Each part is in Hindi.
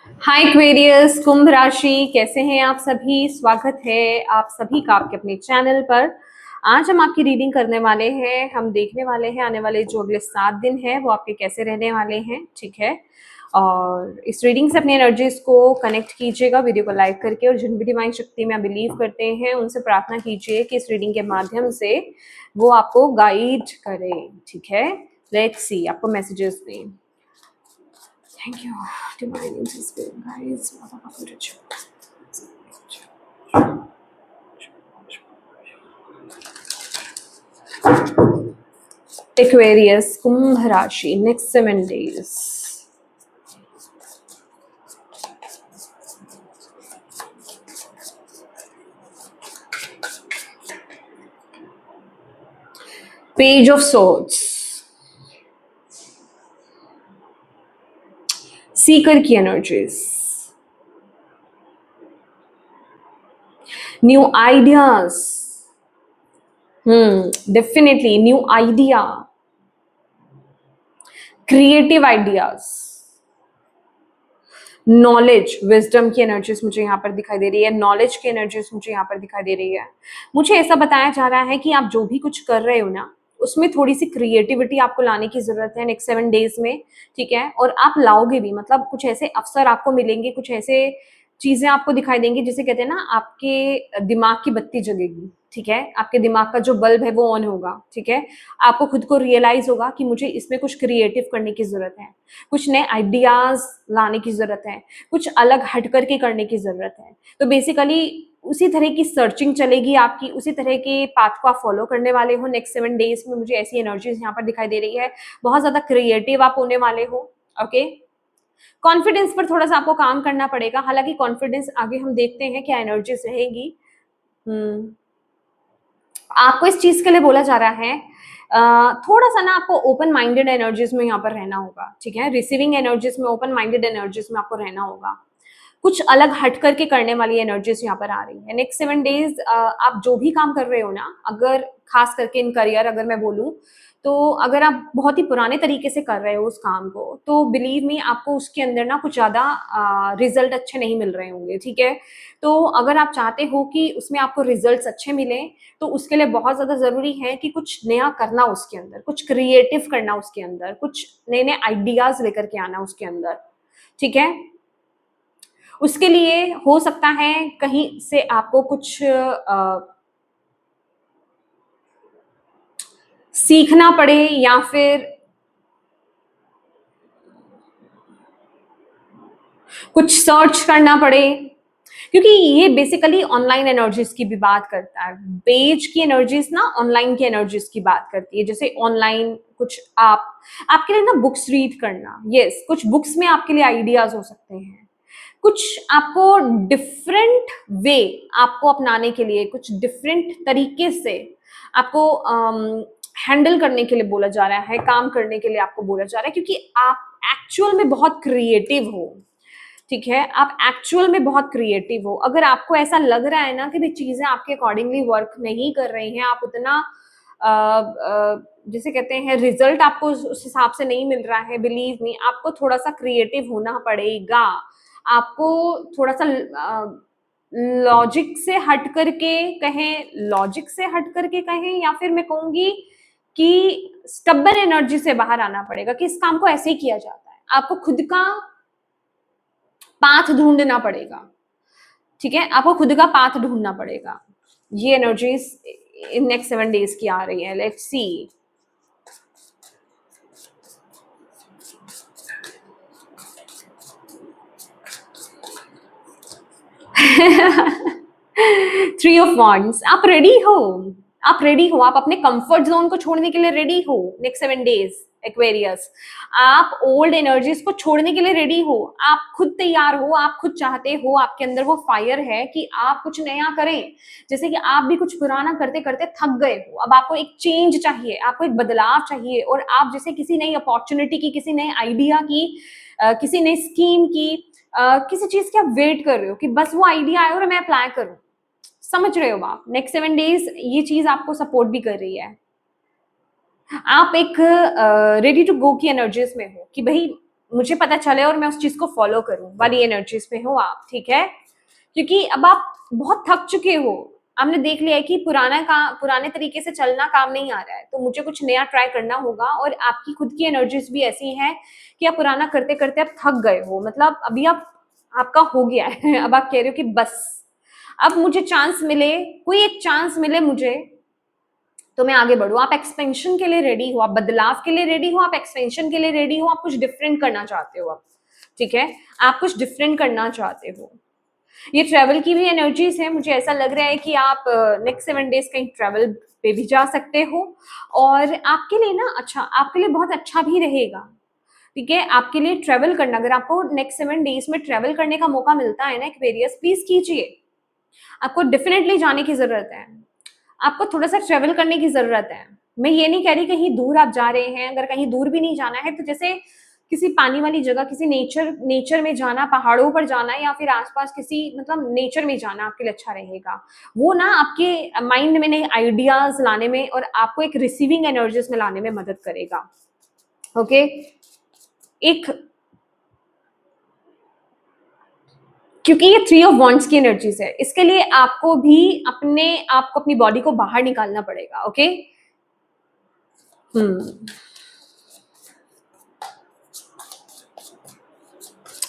हाय एक्वेरियस, कुंभ राशि, कैसे हैं आप सभी। स्वागत है आप सभी का आपके अपने चैनल पर। आज हम आपकी रीडिंग करने वाले हैं। हम देखने वाले हैं आने वाले जो अगले 7 दिन है वो आपके कैसे रहने वाले हैं, ठीक है। और इस रीडिंग से अपनी एनर्जीज को कनेक्ट कीजिएगा वीडियो को लाइक करके, और जिन भी डिवाइन शक्ति में आप बिलीव करते हैं उनसे प्रार्थना कीजिए कि इस रीडिंग के माध्यम से वो आपको गाइड करें, ठीक है। लेट्स सी आपको मैसेजेस दें। Thank you, divine spirit, guys. Aquarius, कुंभ राशि, next 7 days. Page of Swords, Seeker की energies, new ideas. Definitely new idea, creative ideas, knowledge, wisdom की एनर्जीज मुझे यहाँ पर दिखाई दे रही है। नॉलेज की एनर्जीज मुझे यहाँ पर दिखाई दे रही है। मुझे ऐसा बताया जा रहा है कि आप जो भी कुछ कर रहे हो ना, उसमें थोड़ी सी क्रिएटिविटी आपको लाने की जरूरत है नेक्स्ट 7 डेज में, ठीक है। और आप लाओगे भी, मतलब कुछ ऐसे अवसर आपको मिलेंगे, कुछ ऐसे चीजें आपको दिखाई देंगी जिसे कहते हैं ना, आपके दिमाग की बत्ती जगेगी, ठीक है। आपके दिमाग का जो बल्ब है वो ऑन होगा, ठीक है। आपको खुद को रियलाइज होगा कि मुझे इसमें कुछ क्रिएटिव करने की जरूरत है, कुछ नए आइडियाज लाने की जरूरत है, कुछ अलग हट करके करने की जरूरत है। तो बेसिकली उसी तरह की सर्चिंग चलेगी आपकी, उसी तरह के पाथ को आप फॉलो करने वाले हो नेक्स्ट 7 डेज में। मुझे ऐसी एनर्जीज यहाँ पर दिखाई दे रही है। बहुत ज्यादा क्रिएटिव आप होने वाले हो, ओके। कॉन्फिडेंस पर थोड़ा सा आपको काम करना पड़ेगा, हालांकि कॉन्फिडेंस आगे हम देखते हैं क्या एनर्जीज रहेगी। आपको इस चीज के लिए बोला जा रहा है थोड़ा सा ना आपको ओपन माइंडेड एनर्जीज में यहाँ पर रहना होगा, ठीक है। रिसीविंग एनर्जीज में, ओपन माइंडेड एनर्जीज में आपको रहना होगा। कुछ अलग हट करके करने वाली एनर्जीज यहाँ पर आ रही है नेक्स्ट 7 डेज। आप जो भी काम कर रहे हो ना, अगर खास करके इन करियर अगर मैं बोलूँ, तो अगर आप बहुत ही पुराने तरीके से कर रहे हो उस काम को, तो बिलीव मी आपको उसके अंदर ना कुछ ज्यादा रिजल्ट अच्छे नहीं मिल रहे होंगे, ठीक है। तो अगर आप चाहते हो कि उसमें आपको रिजल्ट्स अच्छे मिले, तो उसके लिए बहुत ज्यादा जरूरी है कि कुछ नया करना उसके अंदर, कुछ क्रिएटिव करना उसके अंदर, कुछ नए नए आइडियाज लेकर के आना उसके अंदर, ठीक है। उसके लिए हो सकता है कहीं से आपको कुछ सीखना पड़े, या फिर कुछ सर्च करना पड़े, क्योंकि ये बेसिकली ऑनलाइन एनर्जीज की भी बात करता है। पेज की एनर्जीज ना ऑनलाइन की एनर्जीज की बात करती है। जैसे ऑनलाइन कुछ आपके लिए ना बुक्स रीड करना, यस, कुछ बुक्स में आपके लिए आइडियाज हो सकते हैं। कुछ आपको डिफरेंट वे आपको अपनाने के लिए, कुछ डिफरेंट तरीके से आपको हैंडल करने के लिए बोला जा रहा है, काम करने के लिए आपको बोला जा रहा है, क्योंकि आप एक्चुअल में बहुत क्रिएटिव हो, ठीक है। आप एक्चुअल में बहुत क्रिएटिव हो। अगर आपको ऐसा लग रहा है ना कि भी चीजें आपके अकॉर्डिंगली वर्क नहीं कर रही हैं, आप उतना जिसे कहते हैं रिजल्ट आपको उस हिसाब से नहीं मिल रहा है, बिलीव मी आपको थोड़ा सा क्रिएटिव होना पड़ेगा। आपको थोड़ा सा लॉजिक से हट करके कहें, लॉजिक से हट करके कहें, या फिर मैं कहूंगी कि स्टबन एनर्जी से बाहर आना पड़ेगा कि इस काम को ऐसे ही किया जाता है। आपको खुद का पाथ ढूंढना पड़ेगा, ठीक है। आपको खुद का पाथ ढूंढना पड़ेगा। ये एनर्जीज इन नेक्स्ट 7 डेज की आ रही है। Let's C. Three of wands, आप रेडी हो, आप रेडी हो, आप अपने कंफर्ट जोन को छोड़ने के लिए रेडी हो नेक्स्ट 7 डेज एक्वेरियस। आप ओल्ड एनर्जीज को छोड़ने के लिए रेडी हो, आप खुद तैयार हो, आप खुद चाहते हो, आपके अंदर वो फायर है कि आप कुछ नया करें। जैसे कि आप भी कुछ पुराना करते करते थक गए हो, अब आपको एक चेंज चाहिए, आपको एक बदलाव चाहिए, और आप जैसे किसी नई अपॉर्चुनिटी की, किसी नए आइडिया की, किसी नई स्कीम की, किसी चीज की आप वेट कर रहे हो कि बस वो आइडिया आए और मैं अप्लाई करूं। समझ रहे हो आप, नेक्स्ट 7 डेज ये चीज आपको सपोर्ट भी कर रही है। आप एक रेडी टू गो की एनर्जीज में हो कि भाई मुझे पता चले और मैं उस चीज को फॉलो करूं वाली एनर्जीज में हो आप, ठीक है? क्योंकि अब आप बहुत थक चुके हो, आपने देख लिया है कि पुराने तरीके से चलना काम नहीं आ रहा है, तो मुझे कुछ नया ट्राई करना होगा। और आपकी खुद की एनर्जीज भी ऐसी हैं कि आप पुराना करते करते आप थक गए हो, मतलब अभी आप आपका हो गया है अब आप कह रहे हो कि बस अब मुझे चांस मिले, कोई एक चांस मिले मुझे तो मैं आगे बढ़ू। आप एक्सपेंशन के लिए रेडी हो, आप बदलाव के लिए रेडी हो, आप एक्सपेंशन के लिए रेडी हो, आप कुछ डिफरेंट करना चाहते हो अब, ठीक है? आप कुछ डिफरेंट करना चाहते हो। ये ट्रैवल की भी एनर्जीज है, मुझे ऐसा लग रहा है कि आप नेक्स्ट 7 डेज कहीं ट्रैवल पे भी जा सकते हो, और आपके लिए ना अच्छा, आपके लिए बहुत अच्छा भी रहेगा, ठीक है? आपके लिए ट्रैवल करना, अगर आपको नेक्स्ट 7 डेज में ट्रैवल करने का मौका मिलता है ना एक्वेरियस, प्लीज कीजिए। आपको डेफिनेटली जाने की जरूरत है, आपको थोड़ा सा ट्रेवल करने की जरूरत है। मैं ये नहीं कह रही कहीं दूर आप जा रहे हैं, अगर कहीं दूर भी नहीं जाना है तो जैसे किसी पानी वाली जगह, किसी नेचर में जाना, पहाड़ों पर जाना, या फिर आसपास किसी मतलब नेचर में जाना आपके लिए अच्छा रहेगा। वो ना आपके माइंड में नए आइडियाज लाने में और आपको एक रिसीविंग एनर्जीज में लाने में मदद करेगा। ओके, एक क्योंकि ये 3 ऑफ वॉन्ड्स की एनर्जीज है, इसके लिए आपको भी अपने आप को, अपनी बॉडी को बाहर निकालना पड़ेगा। ओके,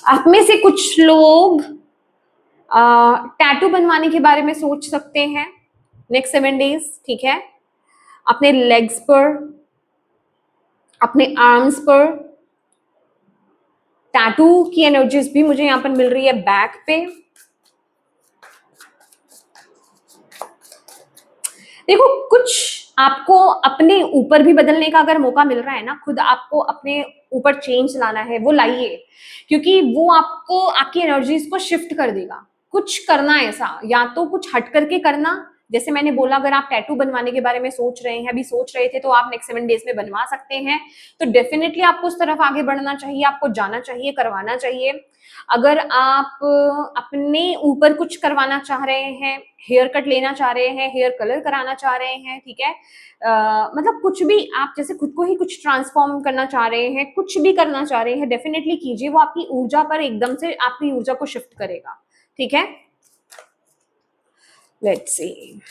आप में से कुछ लोग टैटू बनवाने के बारे में सोच सकते हैं नेक्स्ट 7 डेज, ठीक है? अपने लेग्स पर, अपने आर्म्स पर टैटू की एनर्जीज भी मुझे यहाँ पर मिल रही है, बैक पे। देखो, कुछ आपको अपने ऊपर भी बदलने का अगर मौका मिल रहा है ना, खुद आपको अपने ऊपर चेंज लाना है, वो लाइए, क्योंकि वो आपको आपकी एनर्जीज को शिफ्ट कर देगा। कुछ करना है ऐसा, या तो कुछ हट करके करना, जैसे मैंने बोला अगर आप टैटू बनवाने के बारे में सोच रहे हैं, अभी सोच रहे थे, तो आप नेक्स्ट 7 डेज में बनवा सकते हैं। तो डेफिनेटली आपको उस तरफ आगे बढ़ना चाहिए, आपको जाना चाहिए, करवाना चाहिए। अगर आप अपने ऊपर कुछ करवाना चाह रहे हैं, हेयर कट लेना चाह रहे हैं, हेयर कलर कराना चाह रहे हैं, ठीक है, मतलब कुछ भी आप जैसे खुद को ही कुछ ट्रांसफॉर्म करना चाह रहे हैं, कुछ भी करना चाह रहे हैं, डेफिनेटली कीजिए। वो आपकी ऊर्जा पर एकदम से आपकी ऊर्जा को शिफ्ट करेगा, ठीक है? Let's see,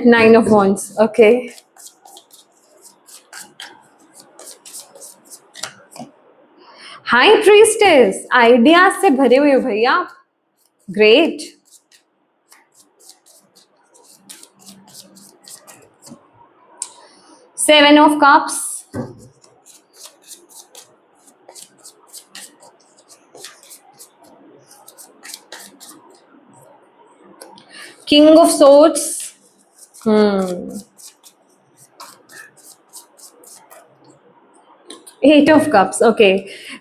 nine of wands, okay. High priestess, ideas से भरे हुए हो भैया, great. Seven of cups, king of swords, eight of cups, okay.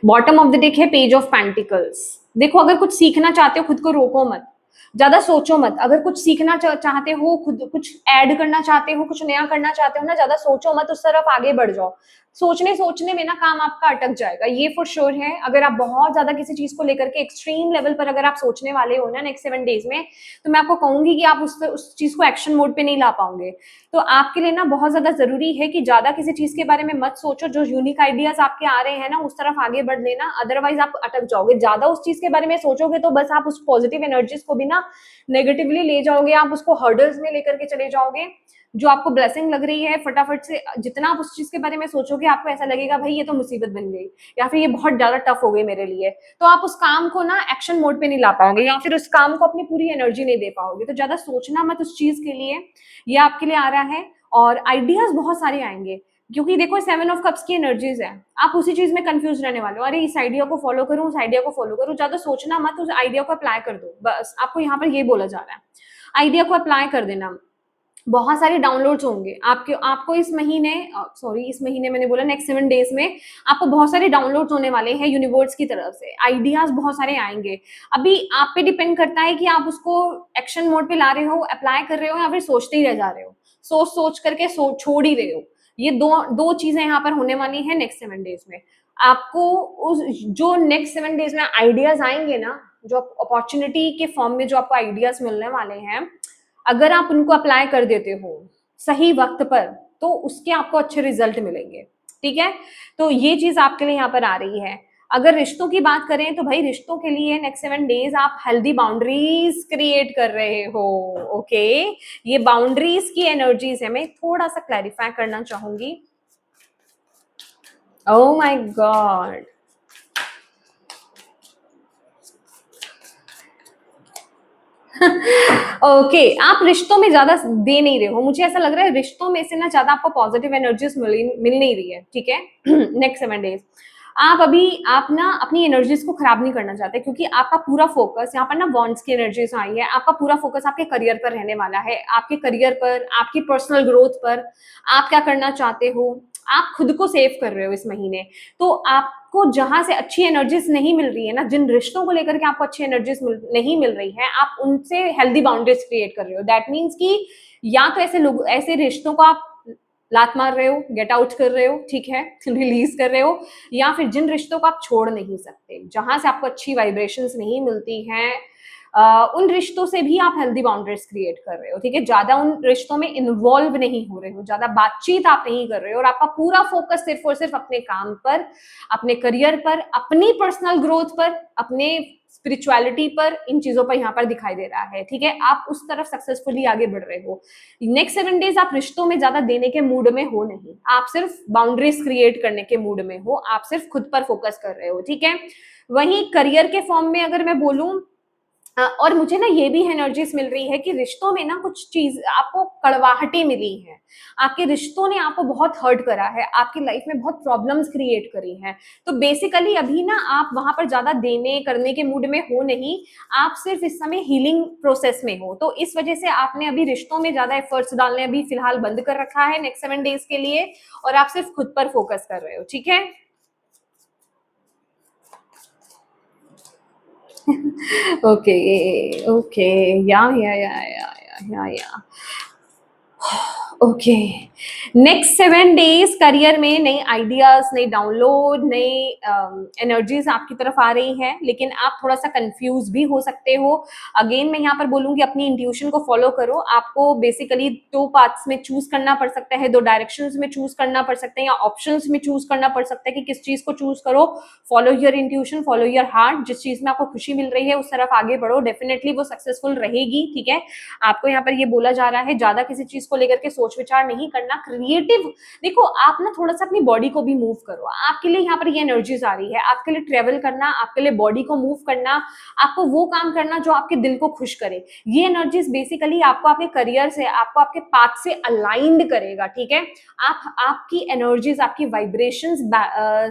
Bottom of the deck है पेज ऑफ पेंटिकल्स। देखो, अगर कुछ सीखना चाहते हो खुद को रोको मत, ज्यादा सोचो मत। अगर कुछ सीखना चाहते हो, खुद कुछ ऐड करना चाहते हो, कुछ नया करना चाहते हो ना, ज्यादा सोचो मत, उस तरफ आगे बढ़ जाओ। सोचने में ना काम आपका अटक जाएगा, ये फॉर श्योर है। अगर आप बहुत ज्यादा किसी चीज को लेकर के एक्सट्रीम लेवल पर अगर आप सोचने वाले हो ना नेक्स्ट 7 डेज में, तो मैं आपको कहूंगी कि आप उस चीज को एक्शन मोड पे नहीं ला पाओगे। तो आपके लिए ना बहुत ज्यादा जरूरी है कि ज्यादा किसी चीज के बारे में मत सोचो, जो यूनिक आइडियाज आपके आ रहे हैं ना उस तरफ आगे बढ़ लेना, अदरवाइज आप अटक जाओगे। ज्यादा उस चीज के बारे में सोचोगे तो बस आप उस पॉजिटिव एनर्जीज को भी ना नेगेटिवली ले जाओगे, आप उसको हर्डल्स में लेकर के चले जाओगे। जो आपको ब्लेसिंग लग रही है, फटाफट से जितना आप उस चीज के बारे में सोचोगे, आपको ऐसा लगेगा भाई ये तो मुसीबत बन गई, या फिर ये बहुत ज्यादा टफ हो गई मेरे लिए। तो आप उस काम को ना एक्शन मोड पे नहीं ला पाओगे, या फिर उस काम को अपनी पूरी एनर्जी नहीं दे पाओगे। तो ज्यादा सोचना मत उस चीज के लिए, ये आपके लिए आ रहा है। और आइडियाज बहुत सारे आएंगे, क्योंकि देखो 7 ऑफ कप्स की एनर्जीज है, आप उसी चीज में कंफ्यूज रहने वाले हो, अरे इस आइडिया को फॉलो करूं, उस आइडिया को फॉलो करूं। ज्यादा सोचना मत, उस आइडिया को अप्लाई कर दो, बस आपको यहाँ पर ये बोला जा रहा है। आइडिया को अप्लाई कर देना। बहुत सारे डाउनलोड्स होंगे आपको इस महीने, सॉरी इस महीने मैंने बोला नेक्स्ट 7 डेज में आपको बहुत सारे डाउनलोड्स होने वाले हैं यूनिवर्स की तरफ से। आइडियाज बहुत सारे आएंगे, अभी आप पे डिपेंड करता है कि आप उसको एक्शन मोड पे ला रहे हो, अप्लाई कर रहे हो, या फिर सोचते ही रह जा रहे हो, सोच करके छोड़ ही रहे हो। ये दो दो चीजें यहाँ पर होने वाली है नेक्स्ट 7 डेज में। आपको उस जो नेक्स्ट 7 डेज में आइडियाज आएंगे ना, जो अपॉर्चुनिटी के फॉर्म में जो आपको आइडियाज मिलने वाले हैं, अगर आप उनको अप्लाई कर देते हो सही वक्त पर, तो उसके आपको अच्छे रिजल्ट मिलेंगे। ठीक है, तो ये चीज आपके लिए यहाँ पर आ रही है। अगर रिश्तों की बात करें तो भाई रिश्तों के लिए नेक्स्ट 7 डेज आप हेल्दी बाउंड्रीज क्रिएट कर रहे हो। ओके, ये बाउंड्रीज की एनर्जीज है, मैं थोड़ा सा क्लैरिफाई करना चाहूंगी। ओह माय गॉड, ओके, आप रिश्तों में ज्यादा दे नहीं रहे हो, मुझे ऐसा लग रहा है रिश्तों में से ना ज्यादा आपको पॉजिटिव एनर्जीज मिल नहीं रही है। ठीक है, नेक्स्ट 7 डेज आप अभी आप ना अपनी एनर्जीज को खराब नहीं करना चाहते, क्योंकि आपका पूरा फोकस यहाँ पर ना बॉन्ड्स की एनर्जीज आई है, आपका पूरा फोकस आपके करियर पर रहने वाला है, आपके करियर पर, आपकी पर्सनल ग्रोथ पर, आप क्या करना चाहते हो, आप खुद को सेव कर रहे हो इस महीने। तो आपको जहां से अच्छी एनर्जीज नहीं मिल रही है ना, जिन रिश्तों को लेकर के आपको अच्छी एनर्जीज नहीं मिल रही है, आप उनसे हेल्दी बाउंड्रीज क्रिएट कर रहे हो। दैट मीन्स कि या तो ऐसे लोग, ऐसे रिश्तों को आप लात मार रहे हो, गेट आउट कर रहे हो, ठीक है, रिलीज कर रहे हो, या फिर जिन रिश्तों को आप छोड़ नहीं सकते, जहां से आपको अच्छी वाइब्रेशंस नहीं मिलती हैं, उन रिश्तों से भी आप हेल्दी बाउंड्रीज क्रिएट कर रहे हो। ठीक है, ज्यादा उन रिश्तों में इन्वॉल्व नहीं हो रहे हो, ज्यादा बातचीत आप नहीं कर रहे हो, और आपका पूरा फोकस सिर्फ और सिर्फ अपने काम पर, अपने करियर पर, अपनी पर्सनल ग्रोथ पर, अपने स्पिरिचुअलिटी पर, इन चीजों पर यहाँ पर दिखाई दे रहा है। ठीक है, आप उस तरफ सक्सेसफुली आगे बढ़ रहे हो। नेक्स्ट 7 डेज आप रिश्तों में ज्यादा देने के मूड में हो नहीं, आप सिर्फ बाउंड्रीज क्रिएट करने के मूड में हो, आप सिर्फ खुद पर फोकस कर रहे हो। ठीक है, वहीं करियर के फॉर्म में अगर मैं बोलूं, और मुझे ना ये भी एनर्जीज मिल रही है कि रिश्तों में ना कुछ चीज आपको कड़वाहटें मिली हैं, आपके रिश्तों ने आपको बहुत हर्ट करा है, आपकी लाइफ में बहुत प्रॉब्लम्स क्रिएट करी हैं। तो बेसिकली अभी ना आप वहां पर ज्यादा देने करने के मूड में हो नहीं, आप सिर्फ इस समय हीलिंग प्रोसेस में हो। तो इस वजह से आपने अभी रिश्तों में ज्यादा एफर्ट्स डालने अभी फिलहाल बंद कर रखा है नेक्स्ट 7 डेज के लिए, और आप सिर्फ खुद पर फोकस कर रहे हो। ठीक है, okay, okay, yeah. Okay, next 7 days career में नई आइडियाज, नई डाउनलोड, नई एनर्जीज आपकी तरफ आ रही है, लेकिन आप थोड़ा सा कंफ्यूज भी हो सकते हो। अगेन मैं यहाँ पर बोलूंगी अपनी इंट्यूशन को फॉलो करो। आपको बेसिकली 2 पाथ्स में चूज करना पड़ सकता है, 2 डायरेक्शंस में चूज करना पड़ सकते हैं, या ऑप्शंस में चूज करना पड़ सकता है कि किस चीज को चूज करो। Follow your intuition, follow your heart, जिस चीज में आपको खुशी मिल रही है उस तरफ आगे बढ़ो, डेफिनेटली वो सक्सेसफुल रहेगी। ठीक है, आपको यहाँ पर ये बोला जा रहा है ज्यादा किसी चीज को लेकर के सोच विचार नहीं करना, क्रिएटिव देखो, आप ना थोड़ा सा अपनी बॉडी को भी मूव करो। आपके लिए यहाँ पर ये एनर्जीज आ रही है, आपके लिए ट्रेवल करना, आपके लिए बॉडी को मूव करना, आपको वो काम करना जो आपके दिल को खुश करे। ये एनर्जीज बेसिकली आपको आपके करियर से, आपको आपके पाथ से अलाइंड करेगा। ठीक है, आपकी एनर्जीज, आपकी वाइब्रेशंस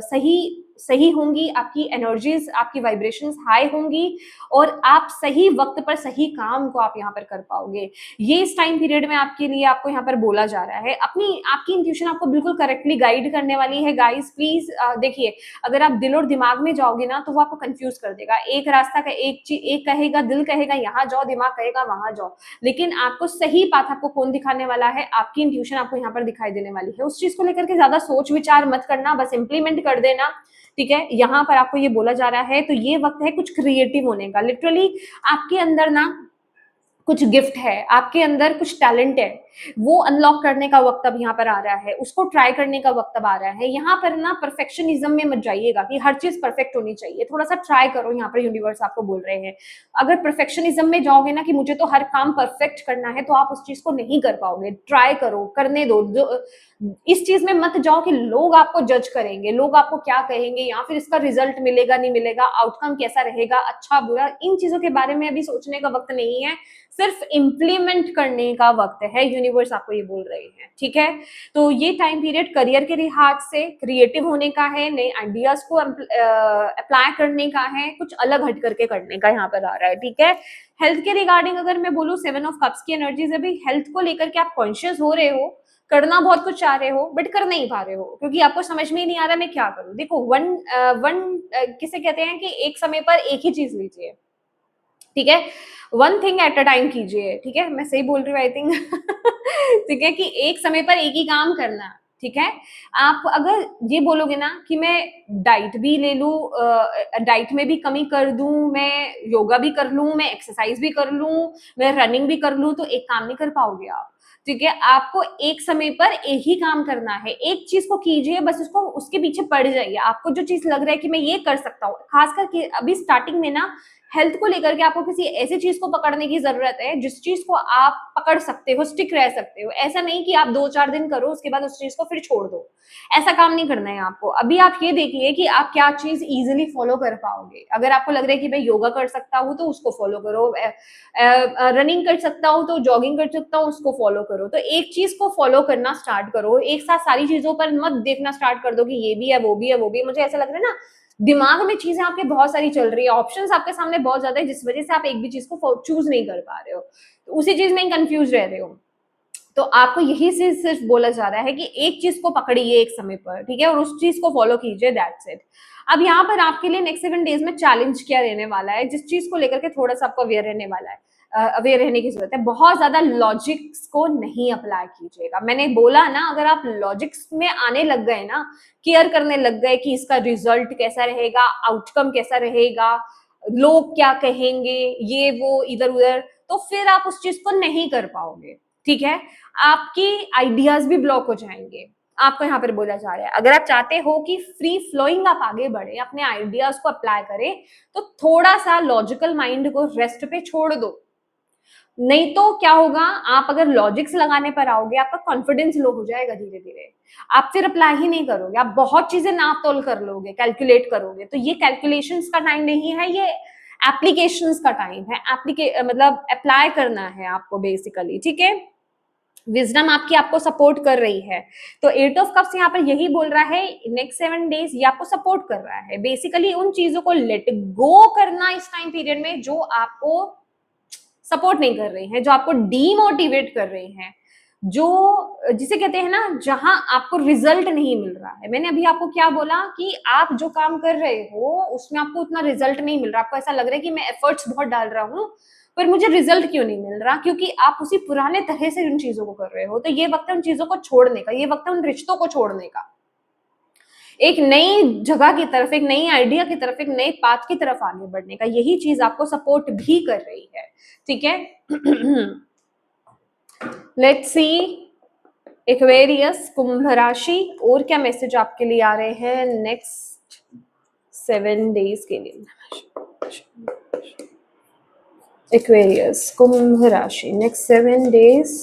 सही सही होंगी, आपकी एनर्जीज, आपकी वाइब्रेशंस हाई होंगी, और आप सही वक्त पर सही काम को आप यहाँ पर कर पाओगे। ये इस टाइम पीरियड में आपके लिए, आपको यहाँ पर बोला जा रहा है। अपनी आपकी इंट्यूशन आपको बिल्कुल करेक्टली गाइड करने वाली है गाइस। प्लीज देखिए, अगर आप दिल और दिमाग में जाओगे ना तो वो आपको कंफ्यूज कर देगा। एक रास्ता का एक चीज, एक कहेगा, दिल कहेगा यहाँ जाओ, दिमाग कहेगा वहां जाओ, लेकिन आपको सही पाथ आपको कौन दिखाने वाला है? आपकी इंट्यूशन आपको यहाँ पर दिखाई देने वाली है। उस चीज को लेकर के ज्यादा सोच विचार मत करना, बस इंप्लीमेंट कर देना। ठीक है, यहाँ पर आपको ये बोला जा रहा है, तो ये वक्त है कुछ क्रिएटिव होने का। लिटरली आपके अंदर ना कुछ गिफ्ट है, आपके अंदर कुछ टैलेंट है, वो अनलॉक करने का वक्त अब यहाँ पर आ रहा है, उसको ट्राई करने का वक्त अब आ रहा है। यहाँ पर ना परफेक्शनिज्म में मत जाइएगा कि हर चीज परफेक्ट होनी चाहिए, थोड़ा सा ट्राई करो। यहाँ पर यूनिवर्स आपको बोल रहे हैं, अगर परफेक्शनिज्म में जाओगे ना कि मुझे तो हर काम परफेक्ट करना है, तो आप उस चीज को नहीं कर पाओगे। ट्राई करो, करने दो। इस चीज में मत जाओ कि लोग आपको जज करेंगे, लोग आपको क्या कहेंगे, या फिर इसका रिजल्ट मिलेगा नहीं मिलेगा, आउटकम कैसा रहेगा, अच्छा बुरा, इन चीजों के बारे में अभी सोचने का वक्त नहीं है, सिर्फ इम्प्लीमेंट करने का वक्त है। यूनिवर्स आपको ये बोल रहे हैं। ठीक है, तो ये टाइम पीरियड करियर के लिहाज से क्रिएटिव होने का है, नए आइडियाज को अप्लाई करने का है, कुछ अलग हट करके करने का यहाँ पर आ रहा है। ठीक है, हेल्थ के रिगार्डिंग अगर मैं बोलूँ, 7 ऑफ कप्स की एनर्जीज अभी हेल्थ को लेकर के आप कॉन्शियस हो रहे हो, करना बहुत कुछ चाह रहे हो, बट कर नहीं पा रहे हो, क्योंकि आपको समझ में ही नहीं आ रहा मैं क्या करूं। देखो, वन किसे कहते हैं कि एक समय पर एक ही चीज लीजिए। ठीक है, 1 थिंग एट अ टाइम कीजिए। ठीक है, मैं सही बोल रही हूँ आई थिंक। ठीक है, कि एक समय पर एक ही काम करना, ठीक है। आप अगर ये बोलोगे ना कि मैं डाइट भी ले लूं, डाइट में भी कमी कर दूं, मैं योगा भी कर लूं, मैं एक्सरसाइज भी कर लूं, मैं रनिंग भी कर लूं, तो एक काम नहीं कर पाओगे आप। ठीक है, आपको एक समय पर एक ही काम करना है, एक चीज को कीजिए, बस उसको उसके पीछे पड़ जाइए। आपको जो चीज लग रहा है कि मैं ये कर सकता हूँ, खास करके अभी स्टार्टिंग में ना हेल्थ को लेकर के आपको किसी ऐसी चीज को पकड़ने की जरूरत है जिस चीज को आप पकड़ सकते हो, स्टिक रह सकते हो। ऐसा नहीं कि आप 2-4 दिन करो उसके बाद उस चीज को फिर छोड़ दो, ऐसा काम नहीं करना है आपको। अभी आप ये देखिए कि आप क्या चीज इजीली फॉलो कर पाओगे। अगर आपको लग रहा है कि मैं योगा कर सकता हूँ तो उसको फॉलो करो, रनिंग कर सकता हूँ तो जॉगिंग कर सकता हूँ, उसको फॉलो करो। तो एक चीज को फॉलो करना स्टार्ट करो, एक साथ सारी चीजों पर मत देखना स्टार्ट कर दो कि ये भी है वो भी है वो भी है। मुझे ऐसा लग रहा है ना दिमाग में चीजें आपके बहुत सारी चल रही है, ऑप्शंस आपके सामने बहुत ज्यादा है, जिस वजह से आप एक भी चीज को चूज नहीं कर पा रहे हो, तो उसी चीज में कंफ्यूज रह रहे हो। तो आपको यही से सिर्फ बोला जा रहा है कि एक चीज को पकड़िए एक समय पर, ठीक है, और उस चीज को फॉलो कीजिए, दैट्स इट। अब यहाँ पर आपके लिए नेक्स्ट 7 डेज में चैलेंज क्या रहने वाला है, जिस चीज को लेकर के थोड़ा सा आपको अवेयर रहने वाला है, अवेयर रहने की जरूरत है। बहुत ज्यादा लॉजिक्स को नहीं अप्लाई कीजिएगा। मैंने बोला ना, अगर आप लॉजिक्स में आने लग गए ना, केयर करने लग गए कि इसका रिजल्ट कैसा रहेगा, आउटकम कैसा रहेगा, लोग क्या कहेंगे, ये वो इधर उधर, तो फिर आप उस चीज को नहीं कर पाओगे। ठीक है, आपकी आइडियाज भी ब्लॉक हो जाएंगे। आपको यहाँ पर बोला जा रहा है अगर आप चाहते हो कि फ्री फ्लोइंग आप आगे बढ़े, अपने आइडियाज को अप्लाई करें, तो थोड़ा सा लॉजिकल माइंड को रेस्ट पे छोड़ दो। नहीं तो क्या होगा, आप अगर लॉजिक्स लगाने पर आओगे, आपका कॉन्फिडेंस लो हो जाएगा धीरे धीरे, आप फिर अप्लाई ही नहीं करोगे, आप बहुत चीजें नाप तोल कर लोगे, कैलकुलेट करोगे। तो ये कैलकुलेशंस का टाइम नहीं है, ये एप्लीकेशंस का टाइम है। मतलब अप्लाई करना है आपको बेसिकली, ठीक है। विजडम आपकी आपको सपोर्ट कर रही है। तो 8 ऑफ कप्स यहाँ पर यही बोल रहा है, नेक्स्ट 7 डेज ये आपको सपोर्ट कर रहा है बेसिकली उन चीजों को लेट गो करना इस टाइम पीरियड में जो आपको सपोर्ट नहीं कर रही हैं, जो आपको डीमोटिवेट कर रही हैं, जो जिसे कहते हैं ना जहां आपको रिजल्ट नहीं मिल रहा है। मैंने अभी आपको क्या बोला कि आप जो काम कर रहे हो उसमें आपको उतना रिजल्ट नहीं मिल रहा, आपको ऐसा लग रहा है कि मैं एफर्ट्स बहुत डाल रहा हूँ पर मुझे रिजल्ट क्यों नहीं मिल रहा, क्योंकि आप उसी पुराने तरह से उन चीजों को कर रहे हो। तो ये वक्त है उन चीजों को छोड़ने का, ये वक्त है उन रिश्तों को छोड़ने का, एक नई जगह की तरफ, एक नई आइडिया की तरफ, एक नए पाथ की तरफ आगे बढ़ने का। यही चीज आपको सपोर्ट भी कर रही है, ठीक है। लेट्स सी एक्वेरियस, कुंभ राशि, और क्या मैसेज आपके लिए आ रहे हैं नेक्स्ट 7 डेज के लिए। एक्वेरियस, कुंभ राशि, नेक्स्ट 7 डेज।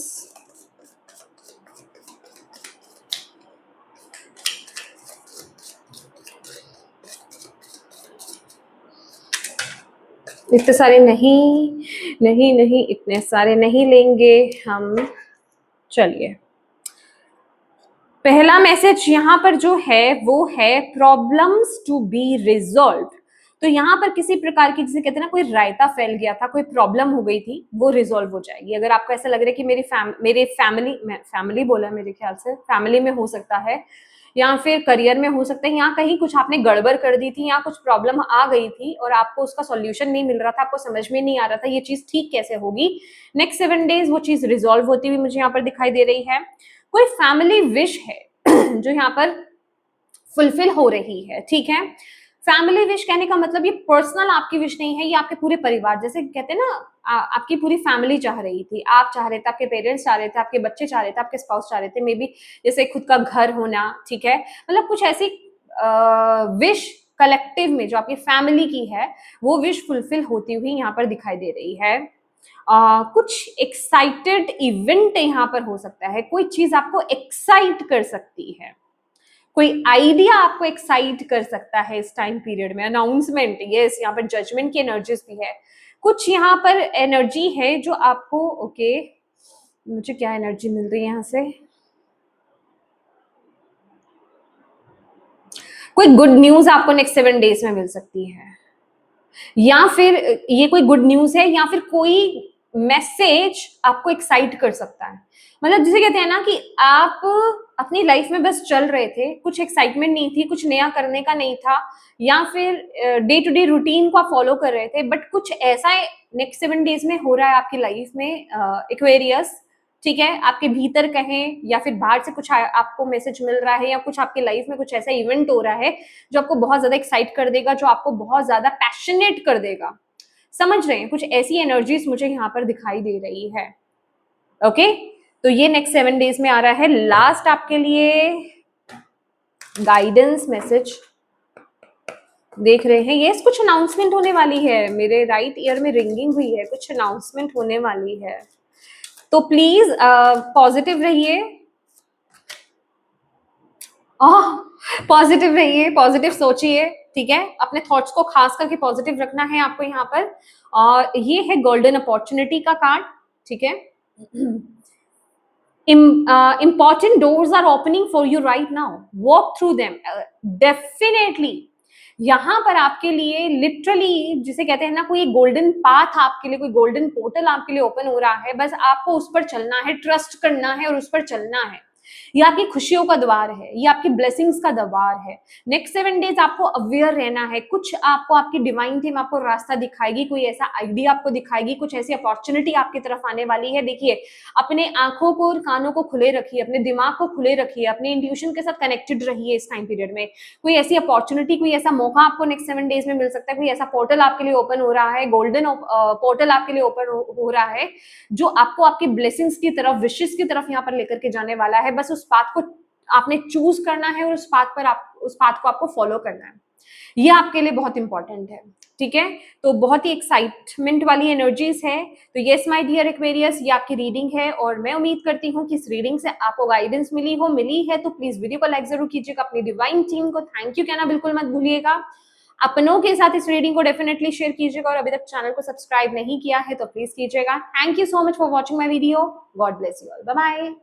इतने सारे नहीं इतने सारे नहीं लेंगे हम। चलिए, पहला मैसेज यहाँ पर जो है वो है प्रॉब्लम्स टू बी रिजॉल्व। तो यहाँ पर किसी प्रकार की, जिसे कहते हैं ना कोई रायता फैल गया था, कोई प्रॉब्लम हो गई थी, वो रिजॉल्व हो जाएगी। अगर आपको ऐसा लग रहा है कि मेरे फैमिली बोला, मेरे ख्याल से फैमिली में हो सकता है या फिर करियर में हो सकता है, यहाँ कहीं कुछ आपने गड़बड़ कर दी थी, यहाँ कुछ प्रॉब्लम आ गई थी और आपको उसका सॉल्यूशन नहीं मिल रहा था, आपको समझ में नहीं आ रहा था ये चीज ठीक कैसे होगी। नेक्स्ट 7 डेज वो चीज रिजॉल्व होती हुई मुझे यहाँ पर दिखाई दे रही है। कोई फैमिली विश है जो यहाँ पर फुलफिल हो रही है, ठीक है। फैमिली विश कहने का मतलब ये पर्सनल आपकी विश नहीं है, ये आपके पूरे परिवार, जैसे कहते हैं ना आपकी पूरी फैमिली चाह रही थी, आप चाह रहे थे, आपके पेरेंट्स चाह रहे थे, आपके बच्चे चाह रहे थे, आपके स्पाउस चाह रहे थे, मे बी जैसे खुद का घर होना, ठीक है। मतलब कुछ ऐसी विश कलेक्टिव में जो आपकी फैमिली की है वो विश फुलफिल होती हुई यहाँ पर दिखाई दे रही है। कुछ एक्साइटेड इवेंट यहाँ पर हो सकता है, कोई चीज आपको एक्साइट कर सकती है, कोई आइडिया आपको एक्साइट कर सकता है इस टाइम पीरियड में। अनाउंसमेंट, यस, यहाँ पर जजमेंट की एनर्जीज भी है, कुछ यहाँ पर एनर्जी है जो आपको, ओके, मुझे क्या एनर्जी मिल रही है यहाँ से, कोई गुड न्यूज आपको नेक्स्ट 7 डेज में मिल सकती है, या फिर ये कोई गुड न्यूज है, या फिर कोई मैसेज आपको एक्साइट कर सकता है। मतलब जिसे कहते हैं ना कि आप अपनी लाइफ में बस चल रहे थे, कुछ एक्साइटमेंट नहीं थी, कुछ नया करने का नहीं था, या फिर डे टू डे रूटीन को आप फॉलो कर रहे थे, बट कुछ ऐसा नेक्स्ट 7 डेज में हो रहा है आपकी लाइफ में एक्वेरियस, ठीक है, आपके भीतर कहें या फिर बाहर से कुछ आपको मैसेज मिल रहा है या कुछ आपके लाइफ में कुछ ऐसा इवेंट हो रहा है जो आपको बहुत ज्यादा एक्साइट कर देगा, जो आपको बहुत ज्यादा पैशनेट कर देगा। समझ रहे हैं, कुछ ऐसी एनर्जीज मुझे यहाँ पर दिखाई दे रही है। ओके, तो ये नेक्स्ट 7 डेज में आ रहा है। लास्ट आपके लिए गाइडेंस मैसेज देख रहे हैं, ये कुछ अनाउंसमेंट होने वाली है, मेरे राइट ईयर में रिंगिंग हुई है, कुछ अनाउंसमेंट होने वाली है, तो प्लीज पॉजिटिव रहिए, पॉजिटिव रहिए, पॉजिटिव सोचिए, ठीक है, अपने थॉट्स को खास करके पॉजिटिव रखना है आपको यहाँ पर। और ये है गोल्डन अपॉर्चुनिटी का कार्ड, ठीक है। Important doors are opening for you right now. Walk through them. Definitely. यहाँ पर आपके लिए लिटरली जिसे कहते हैं ना, कोई गोल्डन पाथ आपके लिए, कोई गोल्डन पोर्टल आपके लिए ओपन हो रहा है, बस आपको उस पर चलना है, ट्रस्ट करना है और उस पर चलना है। ये आपकी खुशियों का द्वार है, ये आपकी ब्लेसिंग्स का द्वार है। नेक्स्ट 7 डेज आपको अवेयर रहना है, कुछ आपको आपकी डिवाइन टीम आपको रास्ता दिखाएगी, कोई ऐसा आइडिया आपको दिखाएगी, कुछ ऐसी अपॉर्चुनिटी आपकी तरफ आने वाली है। देखिए, अपने आंखों को और कानों को खुले रखिए, अपने दिमाग को खुले रखिए, अपने इंट्यूशन के साथ कनेक्टेड रहिए। इस टाइम पीरियड में कोई ऐसी अपॉर्चुनिटी, कोई ऐसा मौका आपको नेक्स्ट 7 डेज में मिल सकता है, कोई ऐसा पोर्टल आपके लिए ओपन हो रहा है, गोल्डन पोर्टल आपके लिए ओपन हो रहा है, जो आपको आपकी ब्लेसिंग्स की तरफ, विशेस की तरफ यहाँ पर लेकर के जाने वाला है। बस उस पाथ को आपने चूज करना है और उस पाथ को आपको फॉलो करना है। ये आपके लिए बहुत इंपॉर्टेंट है, ठीक है। तो बहुत ही एक्साइटमेंट वाली एनर्जीज है। तो यस माय डियर एक्वेरियस, ये आपकी रीडिंग है और मैं उम्मीद करती हूँ कि इस रीडिंग से आपको गाइडेंस मिली है तो प्लीज वीडियो को लाइक जरूर कीजिएगा, अपनी डिवाइन टीम को थैंक यू कहना बिल्कुल मत भूलिएगा, अपनों के साथ इस रीडिंग को डेफिनेटली शेयर कीजिएगा और अभी तक चैनल को सब्सक्राइब नहीं किया है तो प्लीज कीजिएगा। Thank you so much for watching my video. God bless you all, bye bye.